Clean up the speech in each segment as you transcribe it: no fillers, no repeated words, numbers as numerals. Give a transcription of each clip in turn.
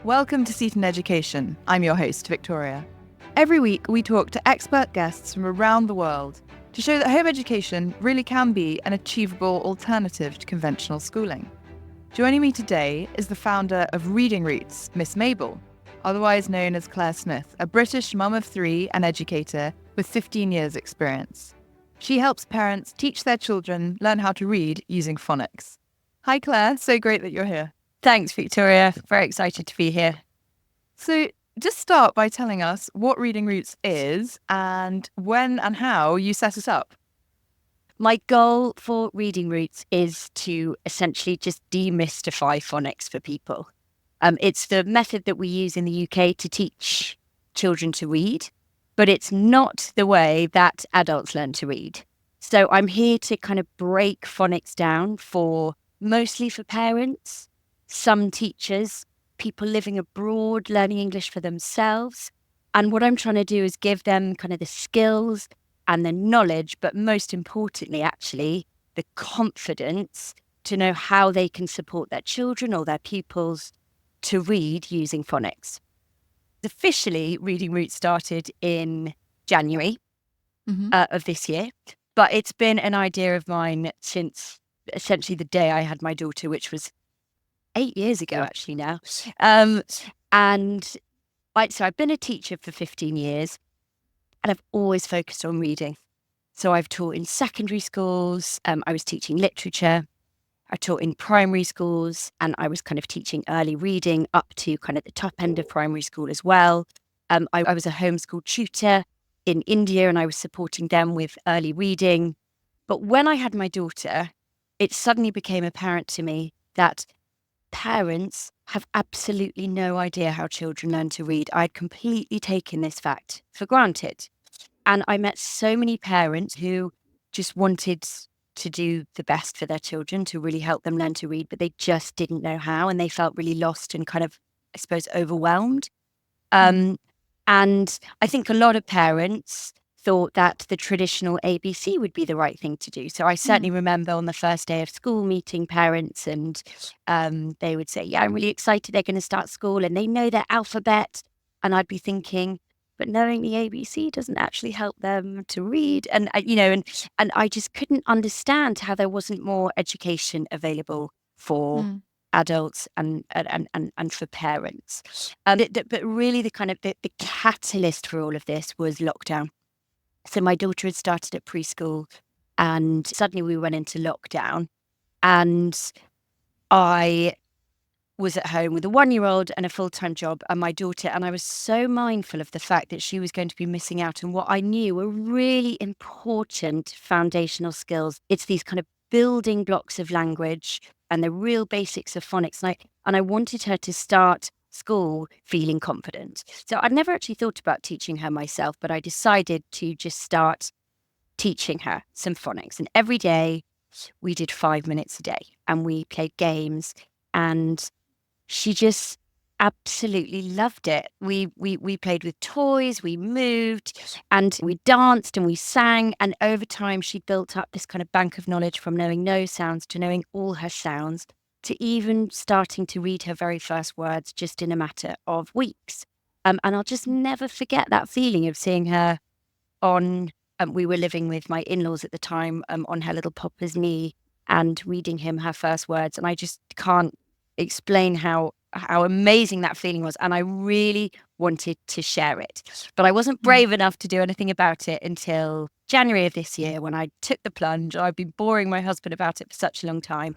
Welcome to Seatton Education. I'm your host, Victoria. Every week, we talk to expert guests from around the world to show that home education really can be an achievable alternative to conventional schooling. Joining me today is the founder of Reading Roots, Miss Mabel, otherwise known as Claire Smith, a British mum of three and educator with 15 years' experience. She helps parents teach their children learn how to read using phonics. Hi, Claire. So great that you're here. Thanks, Victoria. Very excited to be here. So just start by telling us what Reading Roots is and when and how you set it up. My goal for Reading Roots is to essentially just demystify phonics for people. It's the method that we use in the UK to teach children to read, but it's not the way that adults learn to read. So I'm here to kind of break phonics down mostly for parents, some teachers, people living abroad, learning English for themselves. And what I'm trying to do is give them kind of the skills and the knowledge, but most importantly, actually, the confidence to know how they can support their children or their pupils to read using phonics. Officially, Reading Roots started in January of this year, but it's been an idea of mine since essentially the day I had my daughter, which was 8 years ago, actually now. So I've been a teacher for 15 years and I've always focused on reading. So I've taught in secondary schools. I was teaching literature. I taught in primary schools and I was kind of teaching early reading up to kind of the top end of primary school as well. I was a homeschool tutor in India and I was supporting them with early reading. But when I had my daughter, it suddenly became apparent to me that parents have absolutely no idea how children learn to read. I'd completely taken this fact for granted. And I met so many parents who just wanted to do the best for their children, to really help them learn to read, but they just didn't know how. And they felt really lost and kind of, I suppose, overwhelmed. And I think a lot of parents thought that the traditional ABC would be the right thing to do. So I certainly remember on the first day of school meeting parents and they would say, yeah, I'm really excited they're going to start school and they know their alphabet. And I'd be thinking, but knowing the ABC doesn't actually help them to read. And I just couldn't understand how there wasn't more education available for adults and for parents. But really the kind of the catalyst for all of this was lockdown. So my daughter had started at preschool and suddenly we went into lockdown and I was at home with a 1-year-old and a full-time job and my daughter, and I was so mindful of the fact that she was going to be missing out on what I knew were really important foundational skills. It's these kind of building blocks of language and the real basics of phonics. And I wanted her to start school feeling confident. So I'd never actually thought about teaching her myself, but I decided to just start teaching her some phonics. And every day we did 5 minutes a day and we played games and she just absolutely loved it. We played with toys, we moved and we danced and we sang. And over time, she built up this kind of bank of knowledge from knowing no sounds to knowing all her sounds to even starting to read her very first words just in a matter of weeks. And I'll just never forget that feeling of seeing her on, we were living with my in-laws at the time, on her little papa's knee and reading him her first words. And I just can't explain how amazing that feeling was. And I really wanted to share it. But I wasn't brave enough to do anything about it until January of this year when I took the plunge. I've been boring my husband about it for such a long time.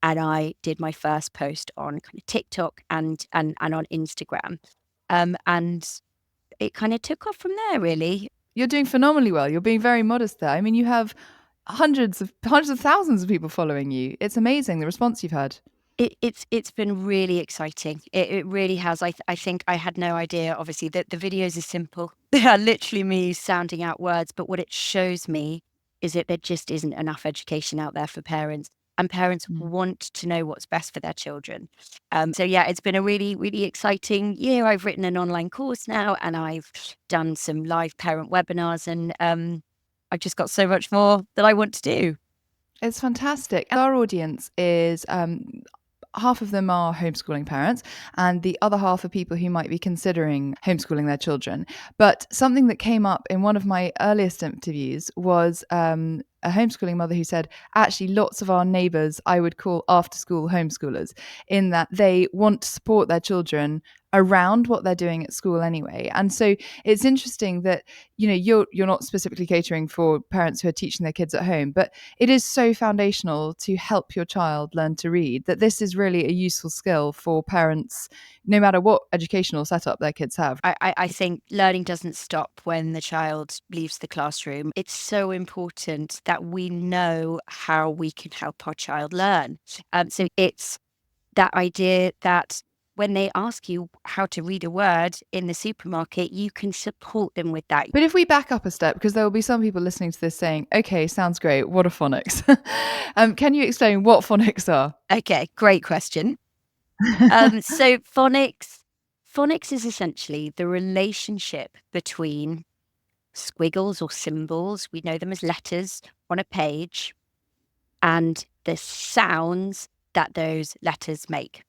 And I did my first post on kind of TikTok and on Instagram. And it kind of took off from there, really. You're doing phenomenally well. You're being very modest there. I mean, you have hundreds of thousands of people following you. It's amazing the response you've had. It's been really exciting. It really has. I think I had no idea, obviously, that the videos are simple. They are literally me sounding out words. But what it shows me is that there just isn't enough education out there for parents. And parents want to know what's best for their children. So yeah, it's been a really, really exciting year. I've written an online course now and I've done some live parent webinars and I've just got so much more that I want to do. It's fantastic. Our audience is half of them are homeschooling parents, and the other half are people who might be considering homeschooling their children. But something that came up in one of my earliest interviews was a homeschooling mother who said, actually, lots of our neighbours I would call after school homeschoolers, in that they want to support their children around what they're doing at school anyway. And so it's interesting that, you know, you're not specifically catering for parents who are teaching their kids at home, but it is so foundational to help your child learn to read that this is really a useful skill for parents, no matter what educational setup their kids have. I think learning doesn't stop when the child leaves the classroom. It's so important that we know how we can help our child learn. So it's that idea that when they ask you how to read a word in the supermarket, you can support them with that. But if we back up a step, because there will be some people listening to this saying, okay, sounds great, what are phonics? Can you explain what phonics are? Okay, great question. So phonics is essentially the relationship between squiggles or symbols, we know them as letters on a page, and the sounds that those letters make.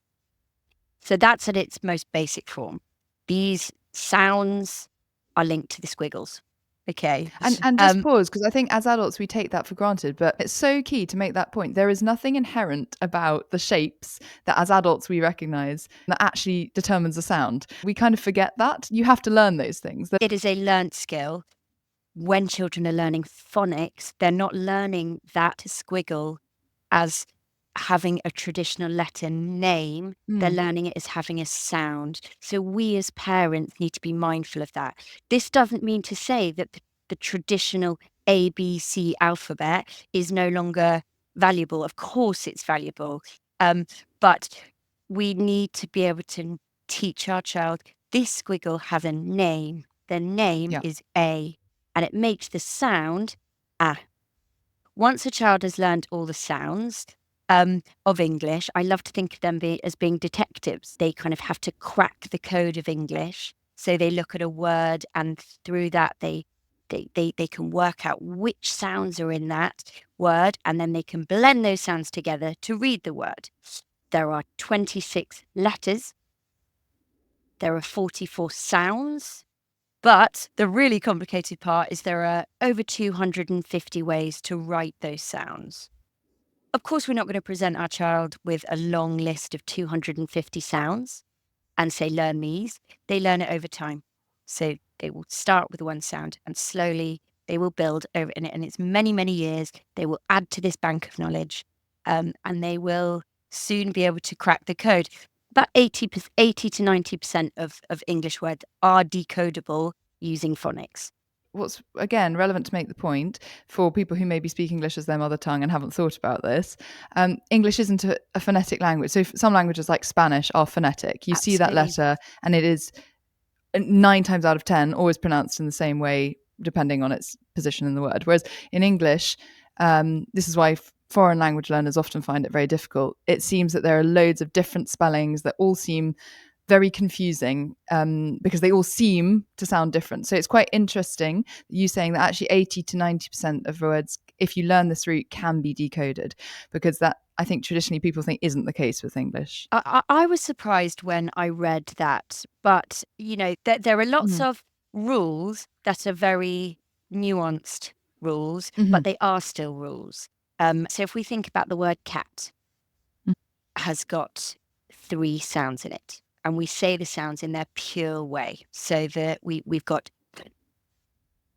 So that's at its most basic form. These sounds are linked to the squiggles. Okay. And just pause, because I think as adults we take that for granted, but it's so key to make that point. There is nothing inherent about the shapes that as adults we recognize that actually determines the sound. We kind of forget that. You have to learn those things. It is a learnt skill. When children are learning phonics, they're not learning that squiggle as having a traditional letter name. They're learning it as having a sound. So we as parents need to be mindful of that. This doesn't mean to say that the traditional ABC alphabet is no longer valuable. Of course it's valuable. But we need to be able to teach our child this squiggle has a name. The name Yeah. is A, and it makes the sound A. Once a child has learned all the sounds of English, I love to think of them as being detectives. They kind of have to crack the code of English. So they look at a word, and through that they can work out which sounds are in that word, and then they can blend those sounds together to read the word. There are 26 letters. There are 44 sounds. But the really complicated part is there are over 250 ways to write those sounds. Of course, we're not going to present our child with a long list of 250 sounds and say, learn these. They learn it over time. So they will start with one sound and slowly they will build over it. And it's many, many years. They will add to this bank of knowledge and they will soon be able to crack the code. About 80 to 90% of English words are decodable using phonics. What's, again, relevant to make the point for people who maybe speak English as their mother tongue and haven't thought about this, English isn't a phonetic language. So some languages like Spanish are phonetic. You see that letter and it is 9 times out of 10 always pronounced in the same way, depending on its position in the word. Whereas in English, this is why foreign language learners often find it very difficult. It seems that there are loads of different spellings that all seem very confusing because they all seem to sound different. So it's quite interesting you saying that actually 80 to 90% of words, if you learn this route, can be decoded, because that, I think traditionally people think, isn't the case with English. I was surprised when I read that, but you know, there are lots of rules that are very nuanced rules, but they are still rules. So if we think about the word cat, has got 3 sounds in it, and we say the sounds in their pure way. So that we've got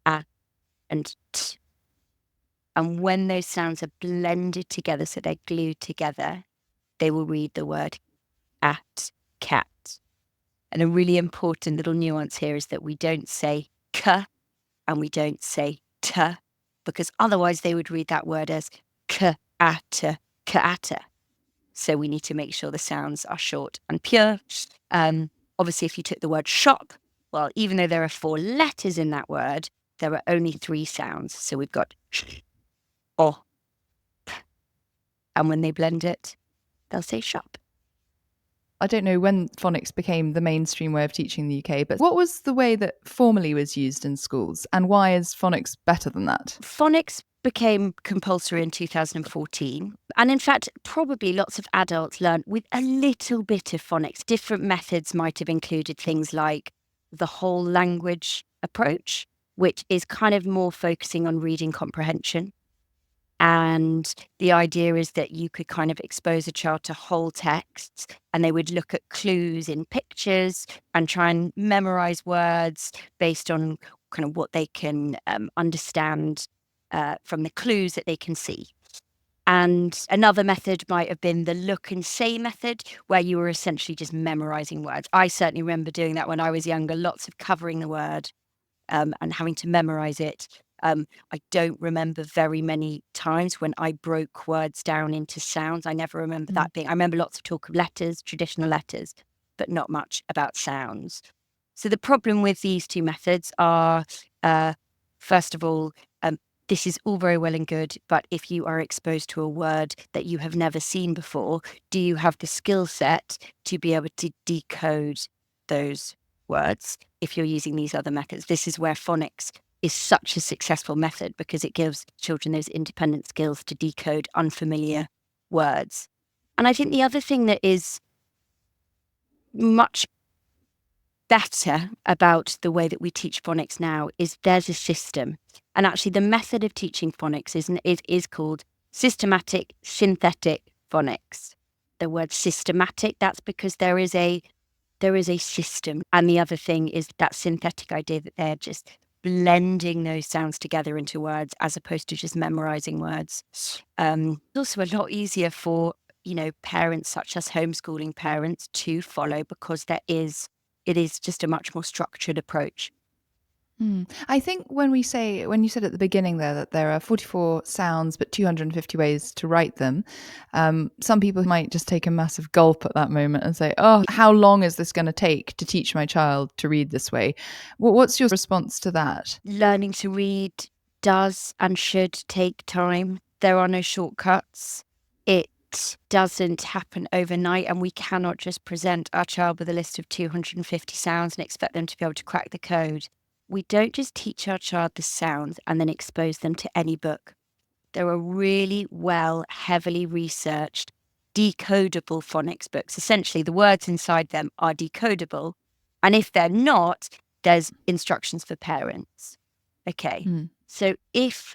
a and t, and when those sounds are blended together, so they're glued together, they will read the word at cat. And a really important little nuance here is that we don't say k and we don't say t, because otherwise they would read that word as k-a-t, k-a-t. So we need to make sure the sounds are short and pure. Obviously, if you took the word shop, well, even though there are 4 letters in that word, there are only 3 sounds. So we've got sh, o, p. And when they blend it, they'll say shop. I don't know when phonics became the mainstream way of teaching in the UK, but what was the way that formally was used in schools, and why is phonics better than that? Phonics became compulsory in 2014. And in fact, probably lots of adults learned with a little bit of phonics. Different methods might have included things like the whole language approach, which is kind of more focusing on reading comprehension. And the idea is that you could kind of expose a child to whole texts, and they would look at clues in pictures and try and memorize words based on kind of what they can understand from the clues that they can see. And another method might have been the look and say method, where you were essentially just memorizing words. I certainly remember doing that when I was younger, lots of covering the word and having to memorize it. I don't remember very many times when I broke words down into sounds. I never remember that being. I remember lots of talk of letters, traditional letters, but not much about sounds. So the problem with these two methods are, first of all, this is all very well and good, but if you are exposed to a word that you have never seen before, do you have the skill set to be able to decode those words if you're using these other methods? This is where phonics is such a successful method, because it gives children those independent skills to decode unfamiliar words. And I think the other thing that is much better about the way that we teach phonics now is there's a system. And actually the method of teaching phonics is called systematic synthetic phonics. The word systematic, that's because there is a system. And the other thing is that synthetic idea that they're just blending those sounds together into words as opposed to just memorizing words. It's also a lot easier for, parents such as homeschooling parents to follow, because it is just a much more structured approach. I think when you said at the beginning there that there are 44 sounds but 250 ways to write them, some people might just take a massive gulp at that moment and say, oh, how long is this going to take to teach my child to read this way? What's your response to that? Learning to read does and should take time. There are no shortcuts. It doesn't happen overnight, and we cannot just present our child with a list of 250 sounds and expect them to be able to crack the code. We don't just teach our child the sounds and then expose them to any book. There are really well, heavily researched, decodable phonics books. Essentially, the words inside them are decodable. And if they're not, there's instructions for parents. Okay. So if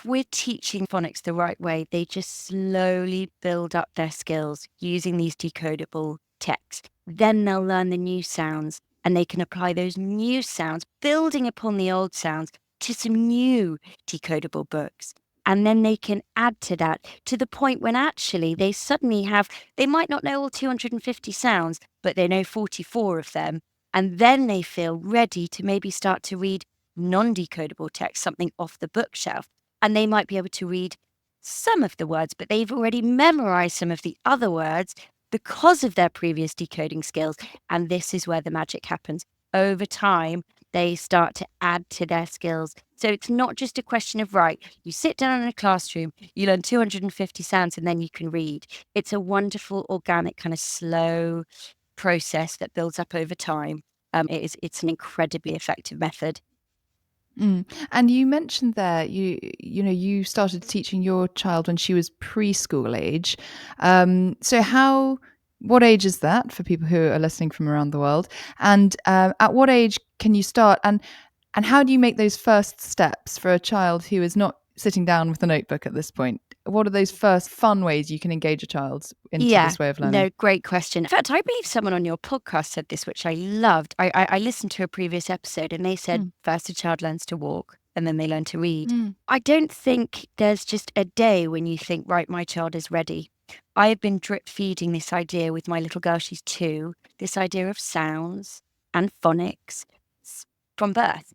we're teaching phonics the right way, they just slowly build up their skills using these decodable texts. Then they'll learn the new sounds, and they can apply those new sounds, building upon the old sounds, to some new decodable books. And then they can add to that to the point when actually they suddenly they might not know all 250 sounds, but they know 44 of them. And then they feel ready to maybe start to read non-decodable text, something off the bookshelf. And they might be able to read some of the words, but they've already memorized some of the other words because of their previous decoding skills. And this is where the magic happens. Over time, they start to add to their skills. So it's not just a question of, right, you sit down in a classroom, you learn 250 sounds, and then you can read. It's a wonderful, organic, kind of slow process that builds up over time. It's an incredibly effective method. And you mentioned there, you started teaching your child when she was preschool age. What age is that for people who are listening from around the world? And at what age can you start? And how do you make those first steps for a child who is not sitting down with a notebook at this point? What are those first fun ways you can engage a child into this way of learning? No, great question. In fact, I believe someone on your podcast said this, which I loved. I listened to a previous episode, and they said first a child learns to walk and then they learn to read. I don't think there's just a day when you think, right, my child is ready. I have been drip feeding this idea with my little girl, she's 2, this idea of sounds and phonics from birth.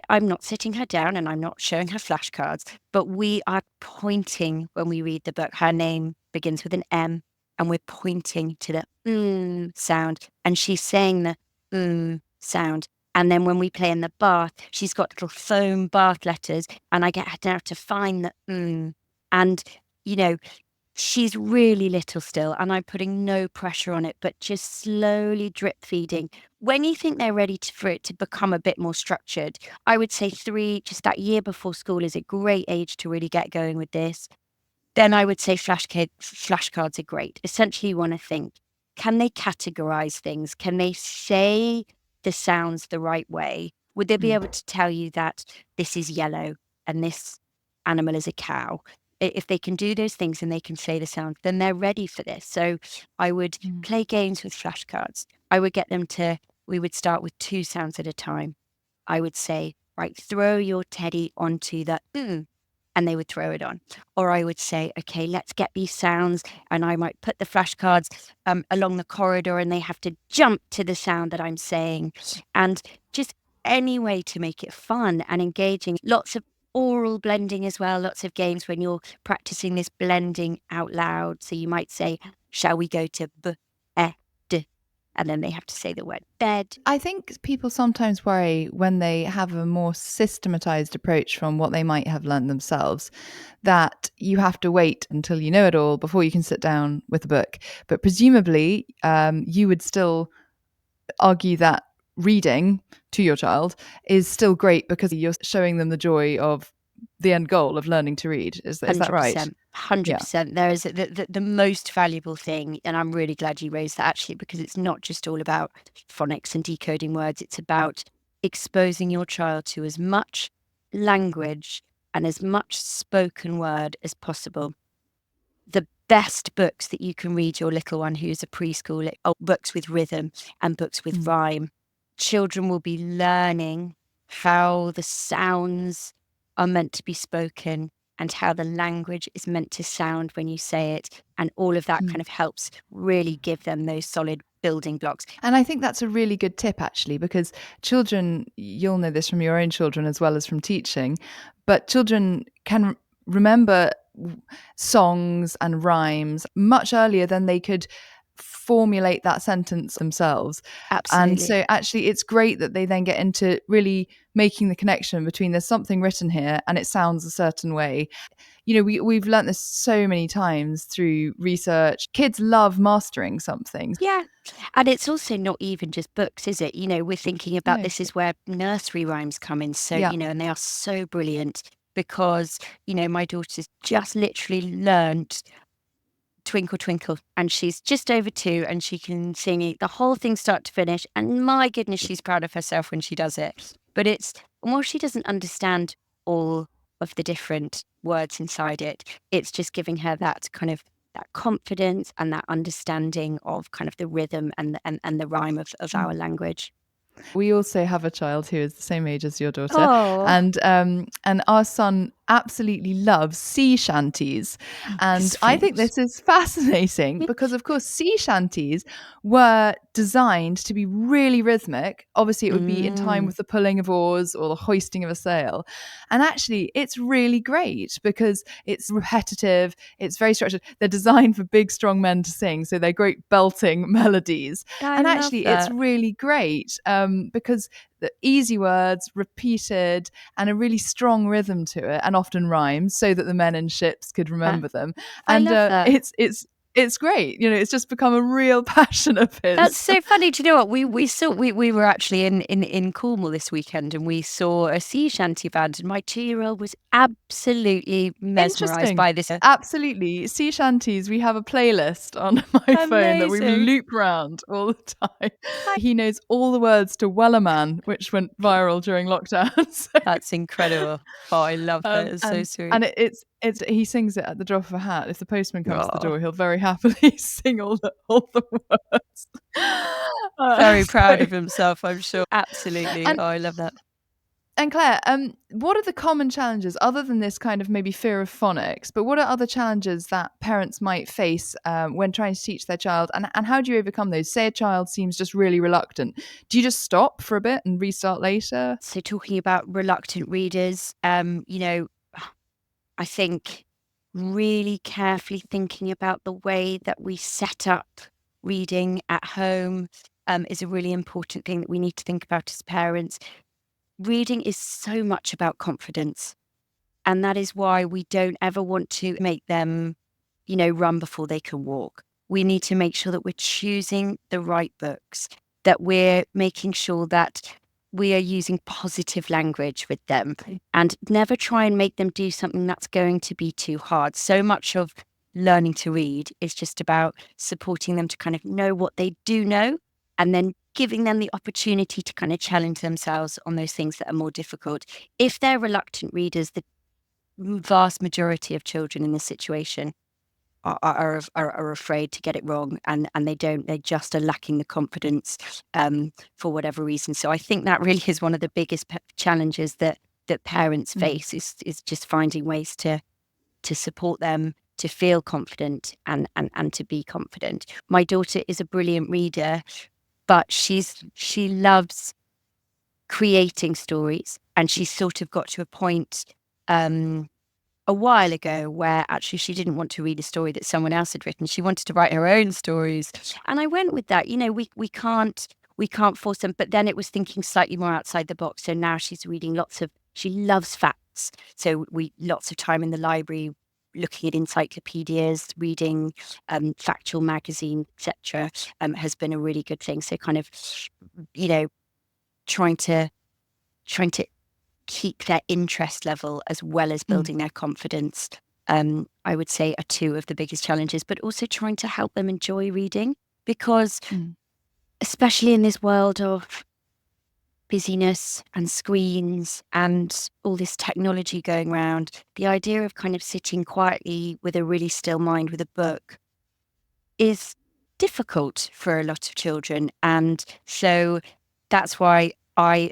I'm not sitting her down and I'm not showing her flashcards, but we are pointing when we read the book. Her name begins with an M, and we're pointing to the sound, and she's saying the sound. And then when we play in the bath, she's got little foam bath letters, and I get her now to find the And, she's really little still, and I'm putting no pressure on it, but just slowly drip feeding. When you think they're ready for it to become a bit more structured, I would say 3, just that year before school is a great age to really get going with this. Then I would say flashcards are great. Essentially, you want to think, can they categorize things? Can they say the sounds the right way? Would they be able to tell you that this is yellow and this animal is a cow? If they can do those things and they can say the sound, then they're ready for this. So I would play games with flashcards. I would get them we would start with 2 sounds at a time. I would say, right, throw your teddy onto the and they would throw it on. Or I would say, okay, let's get these sounds. And I might put the flashcards along the corridor and they have to jump to the sound that I'm saying. And just any way to make it fun and engaging. Lots of oral blending as well, lots of games when you're practicing this blending out loud. So you might say, shall we go to d? And then they have to say the word bed. I think people sometimes worry when they have a more systematized approach from what they might have learned themselves, that you have to wait until you know it all before you can sit down with a book. But presumably, you would still argue that reading to your child is still great because you're showing them the joy of the end goal of learning to read. Is that right? 100%. There is the most valuable thing, and I'm really glad you raised that actually, because it's not just all about phonics and decoding words. It's about exposing your child to as much language and as much spoken word as possible. The best books that you can read your little one who's a preschool are books with rhythm and books with rhyme. Children will be learning how the sounds are meant to be spoken and how the language is meant to sound when you say it. And all of that kind of helps really give them those solid building blocks. And I think that's a really good tip, actually, because children, you'll know this from your own children as well as from teaching, but children can remember songs and rhymes much earlier than they could formulate that sentence themselves. Absolutely. And so actually it's great that they then get into really making the connection between there's something written here and it sounds a certain way. You know, we've learnt this so many times through research. Kids love mastering something. Yeah. And it's also not even just books, is it? You know, we're thinking about this is where nursery rhymes come in. So, you know, and they are so brilliant because, you know, my daughter's just literally learned Twinkle Twinkle and she's just over 2 and she can sing it, the whole thing start to finish. And my goodness, she's proud of herself when she does it. But while she doesn't understand all of the different words inside it, it's just giving her that kind of that confidence and that understanding of kind of the rhythm and the rhyme of our language. We also have a child who is the same age as your daughter, Oh. and our son absolutely loves sea shanties. And I think this is fascinating because, of course, sea shanties were designed to be really rhythmic. Obviously, it would be in time with the pulling of oars or the hoisting of a sail. And actually, it's really great because it's repetitive, it's very structured. They're designed for big, strong men to sing, so they're great belting melodies. And actually, it's really great because the easy words repeated and a really strong rhythm to it, and often rhymes, so that the men in ships could remember them. And it's great. You know, it's just become a real passion of his. That's so funny. Do you know what? We were actually in Cornwall this weekend and we saw a sea shanty band and my 2-year-old was absolutely mesmerised by this. Absolutely. Sea shanties, we have a playlist on my phone that we loop round all the time. He knows all the words to Wellerman, which went viral during lockdown. So, that's incredible. Oh, I love that. It's so sweet. And it's he sings it at the drop of a hat. If the postman comes to the door, he'll very happily sing all the words. Very proud of himself, I'm sure. Absolutely. I love that. And Claire, what are the common challenges other than this kind of maybe fear of phonics? But what are other challenges that parents might face when trying to teach their child? And how do you overcome those? Say a child seems just really reluctant. Do you just stop for a bit and restart later? So talking about reluctant readers, you know, I think really carefully thinking about the way that we set up reading at home is a really important thing that we need to think about as parents. Reading is so much about confidence. And that is why we don't ever want to make them run before they can walk. We need to make sure that we're choosing the right books, that we're making sure that we are using positive language with them, and never try and make them do something that's going to be too hard. So much of learning to read is just about supporting them to kind of know what they do know, and then giving them the opportunity to kind of challenge themselves on those things that are more difficult. If they're reluctant readers, the vast majority of children in this situation are afraid to get it wrong, and they just are lacking the confidence for whatever reason. So I think that really is one of the biggest challenges that parents face, is just finding ways to support them to feel confident and to be confident. My daughter is a brilliant reader, but she loves creating stories, and she's sort of got to a point a while ago where actually she didn't want to read a story that someone else had written. She wanted to write her own stories. And I went with that. We can't force them. But then it was thinking slightly more outside the box. So now she's reading she loves facts. So lots of time in the library looking at encyclopedias, reading factual magazine, etc. Has been a really good thing. So kind of, trying to keep their interest level as well as building their confidence, I would say, are two of the biggest challenges, but also trying to help them enjoy reading, because especially in this world of busyness and screens and all this technology going around, the idea of kind of sitting quietly with a really still mind with a book is difficult for a lot of children. And so that's why I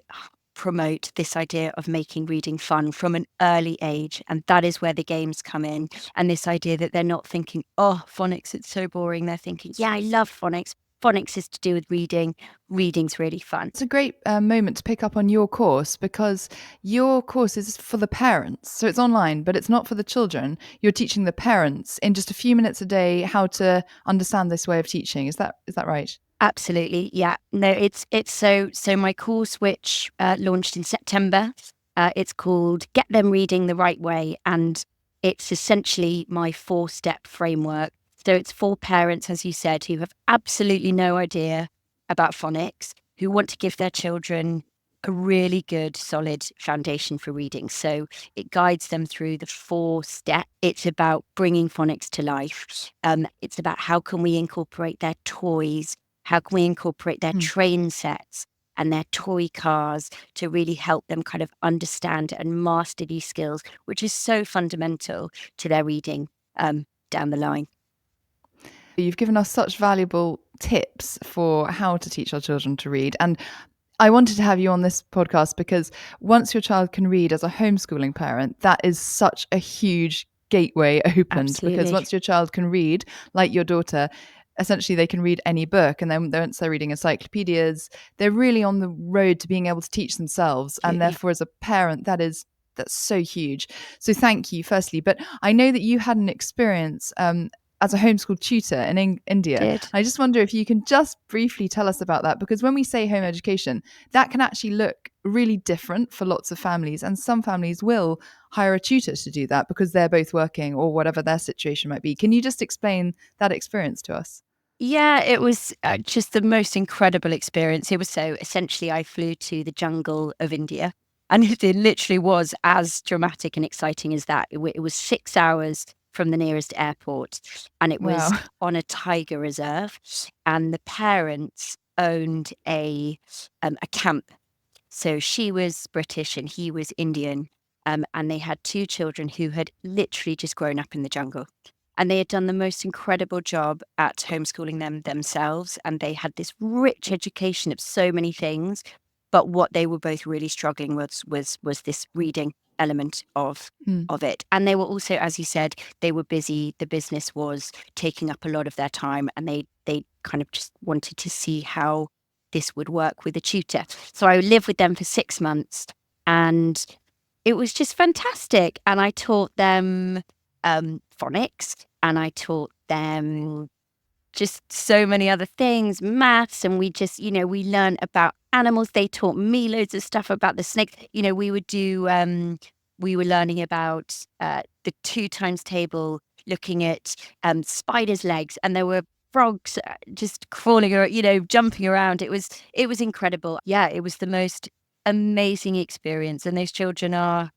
promote this idea of making reading fun from an early age. And that is where the games come in. And this idea that they're not thinking, oh, phonics, it's so boring. They're thinking, yeah, I love phonics. Phonics is to do with reading. Reading's really fun. It's a great moment to pick up on your course, because your course is for the parents. So it's online, but it's not for the children. You're teaching the parents in just a few minutes a day how to understand this way of teaching. Is that right? Absolutely, yeah. No, it's so my course, which launched in September, it's called Get Them Reading the Right Way, and it's essentially my 4-step framework. So it's for parents, as you said, who have absolutely no idea about phonics, who want to give their children a really good, solid foundation for reading. So it guides them through the 4 steps. It's about bringing phonics to life. It's about how can we incorporate their toys, how can we incorporate their train sets and their toy cars to really help them kind of understand and master these skills, which is so fundamental to their reading down the line. You've given us such valuable tips for how to teach our children to read. And I wanted to have you on this podcast because once your child can read as a homeschooling parent, that is such a huge gateway opened. Absolutely. Because once your child can read, like your daughter, essentially they can read any book, and then once they're reading encyclopedias, they're really on the road to being able to teach themselves. And therefore, as a parent, that's so huge. So thank you, firstly. But I know that you had an experience as a homeschool tutor in India. I just wonder if you can just briefly tell us about that, because when we say home education, that can actually look really different for lots of families, and some families will hire a tutor to do that because they're both working or whatever their situation might be. Can you just explain that experience to us? Yeah, it was just the most incredible experience. It was so essentially I flew to the jungle of India, and it literally was as dramatic and exciting as that. It was 6 hours from the nearest airport, and it was on a tiger reserve, and the parents owned a camp. So she was British and he was Indian, and they had 2 children who had literally just grown up in the jungle. And they had done the most incredible job at homeschooling them themselves. And they had this rich education of so many things. But what they were both really struggling with was this reading element of it. And they were also, as you said, they were busy. The business was taking up a lot of their time, and they kind of just wanted to see how this would work with a tutor. So I lived with them for 6 months, and it was just fantastic. And I taught them phonics, and I taught them just so many other things, maths, and we just, we learned about animals. They taught me loads of stuff about the snake. We would do, we were learning about the 2 times table, looking at spiders' legs, and there were frogs just crawling or jumping around. It was incredible. Yeah, it was the most amazing experience. And those children are,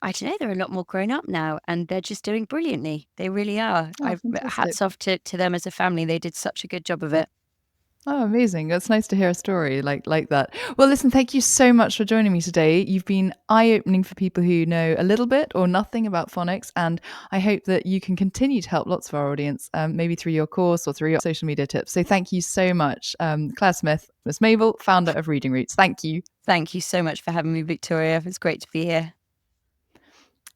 I don't know, they're a lot more grown up now, and they're just doing brilliantly. They really are. Oh, fantastic. Hats off to them as a family. They did such a good job of it. Oh, amazing. It's nice to hear a story like that. Well, listen, thank you so much for joining me today. You've been eye-opening for people who know a little bit or nothing about phonics, and I hope that you can continue to help lots of our audience, maybe through your course or through your social media tips. So thank you so much. Claire Smith, Miss Mabel, founder of Reading Roots. Thank you. Thank you so much for having me, Victoria. It's great to be here.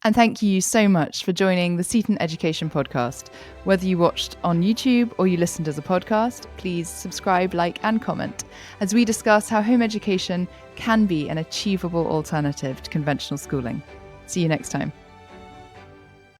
And thank you so much for joining the Seatton Education podcast. Whether you watched on YouTube or you listened as a podcast, please subscribe, like, and comment as we discuss how home education can be an achievable alternative to conventional schooling. See you next time.